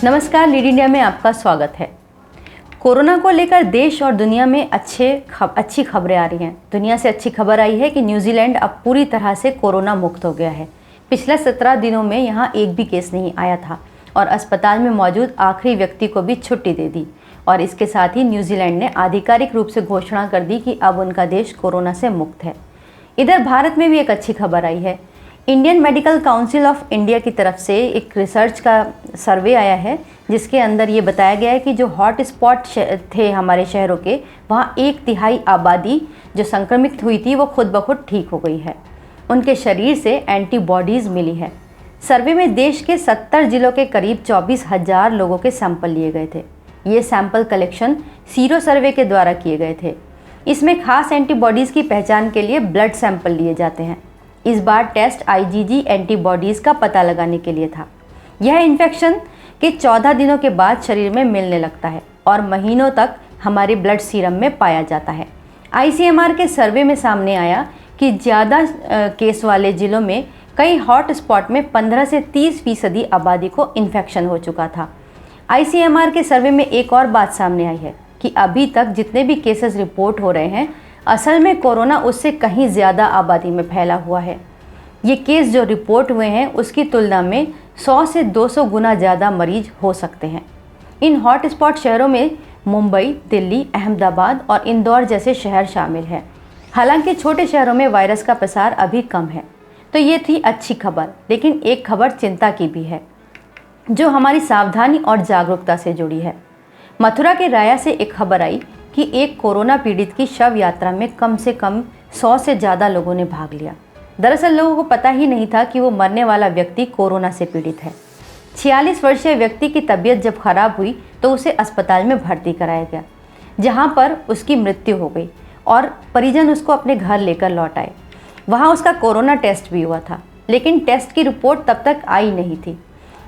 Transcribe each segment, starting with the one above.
नमस्कार, lead India में आपका स्वागत है। कोरोना को लेकर देश और दुनिया में अच्छी खबरें आ रही हैं। दुनिया से अच्छी खबर आई है कि न्यूजीलैंड अब पूरी तरह से कोरोना मुक्त हो गया है। पिछले 17 दिनों में यहाँ एक भी केस नहीं आया था और अस्पताल में मौजूद आखिरी व्यक्ति को भी छुट्टी दे दी। और इसके साथ ही न्यूजीलैंड ने आधिकारिक रूप से घोषणा कर दी कि अब उनका देश कोरोना से मुक्त है। इधर भारत में भी एक अच्छी खबर आई है। Indian medical council of India की तरफ से एक रिसर्च का सर्वे आया है, जिसके अंदर ये बताया गया है कि जो हॉट स्पॉट थे हमारे शहरों के, वहाँ 1/3 आबादी जो संक्रमित हुई थी वो खुद ब खुद ठीक हो गई है। उनके शरीर से एंटीबॉडीज़ मिली है। सर्वे में देश के 70 जिलों के करीब 24,000 लोगों के सैंपल लिए गए थे। ये सैंपल कलेक्शन सीरो सर्वे के द्वारा किए गए थे। इसमें खास एंटीबॉडीज़ की पहचान के लिए ब्लड सैंपल लिए जाते हैं। इस बार टेस्ट IgG एंटीबॉडीज़ का पता लगाने के लिए था। यह इन्फेक्शन के 14 दिनों के बाद शरीर में मिलने लगता है और महीनों तक हमारे ब्लड सीरम में पाया जाता है। ICMR के सर्वे में सामने आया कि ज़्यादा केस वाले जिलों में कई हॉट स्पॉट में 15 से 30% आबादी को इन्फेक्शन हो चुका था। ICMR के सर्वे में एक और बात सामने आई है कि अभी तक जितने भी केसेस रिपोर्ट हो रहे हैं, असल में कोरोना उससे कहीं ज़्यादा आबादी में फैला हुआ है। ये केस जो रिपोर्ट हुए हैं उसकी तुलना में 100 से 200 गुना ज़्यादा मरीज हो सकते हैं। इन हॉट स्पॉट शहरों में मुंबई, दिल्ली, अहमदाबाद और इंदौर जैसे शहर शामिल हैं। हालांकि छोटे शहरों में वायरस का प्रसार अभी कम है। तो ये थी अच्छी खबर, लेकिन एक खबर चिंता की भी है, जो हमारी सावधानी और जागरूकता से जुड़ी है। मथुरा के राया से एक खबर आई कि एक कोरोना पीड़ित की शव यात्रा में कम से कम 100 से ज़्यादा लोगों ने भाग लिया। दरअसल लोगों को पता ही नहीं था कि वो मरने वाला व्यक्ति कोरोना से पीड़ित है। 46 वर्षीय व्यक्ति की तबीयत जब खराब हुई तो उसे अस्पताल में भर्ती कराया गया, जहां पर उसकी मृत्यु हो गई और परिजन उसको अपने घर लेकर लौट आए। वहां उसका कोरोना टेस्ट भी हुआ था, लेकिन टेस्ट की रिपोर्ट तब तक आई नहीं थी।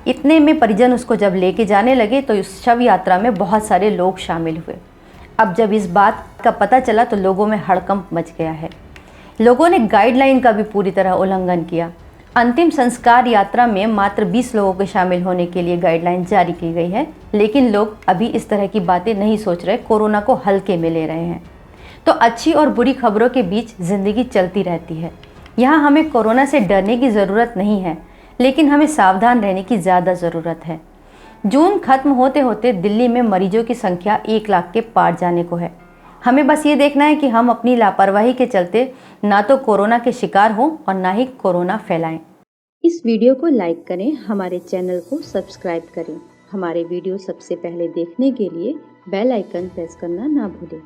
इतने में परिजन उसको जब लेके जाने लगे तो इस शव यात्रा में बहुत सारे लोग शामिल हुए। अब जब इस बात का पता चला तो लोगों में हड़कंप मच गया है। लोगों ने गाइडलाइन का भी पूरी तरह उल्लंघन किया। अंतिम संस्कार यात्रा में मात्र 20 लोगों के शामिल होने के लिए गाइडलाइन जारी की गई है, लेकिन लोग अभी इस तरह की बातें नहीं सोच रहे, कोरोना को हल्के में ले रहे हैं। तो अच्छी और बुरी खबरों के बीच ज़िंदगी चलती रहती है। यहाँ हमें कोरोना से डरने की ज़रूरत नहीं है, लेकिन हमें सावधान रहने की ज़्यादा ज़रूरत है। जून खत्म होते होते दिल्ली में मरीजों की संख्या 1 लाख के पार जाने को है। हमें बस ये देखना है कि हम अपनी लापरवाही के चलते ना तो कोरोना के शिकार हों और ना ही कोरोना फैलाएं। इस वीडियो को लाइक करें, हमारे चैनल को सब्सक्राइब करें। हमारे वीडियो सबसे पहले देखने के लिए बेल आइकन प्रेस करना ना भूलें।